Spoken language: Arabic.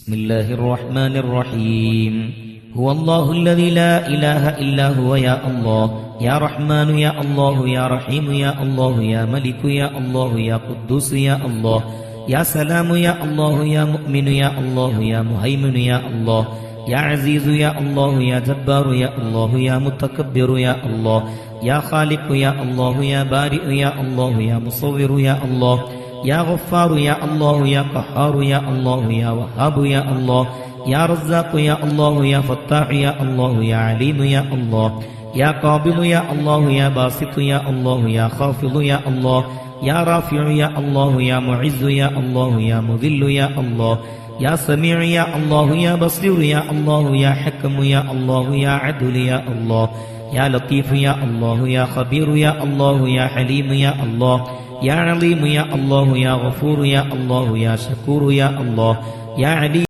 بسم الله الرحمن الرحيم هو الله الذي لا إله إلا هو يا الله يا رحمن يا الله يا رحيم يا الله يا ملك يا الله يا قدوس يا الله يا سلام يا الله يا مؤمن يا الله يا مهيمن يا الله يا عزيز يا الله يا جبار يا الله يا متكبر يا الله يا خالق يا الله يا بارئ يا الله يا مصور يا الله يا غفار يا الله يا قهار يا الله يا وهاب يا الله يا رزاق يا الله يا فتاح يا الله يا عليم يا الله يا قابض يا الله يا باسط يا الله يا خافض يا الله يا رافع يا الله يا معز يا الله يا مذل يا الله يا سميع يا الله يا بصير يا الله يا حكم يا الله يا عدل يا الله يا لطيف يا الله يا خبير يا الله يا حليم يا الله يا عليم يا الله يا غفور يا الله يا شكور يا الله يا عليم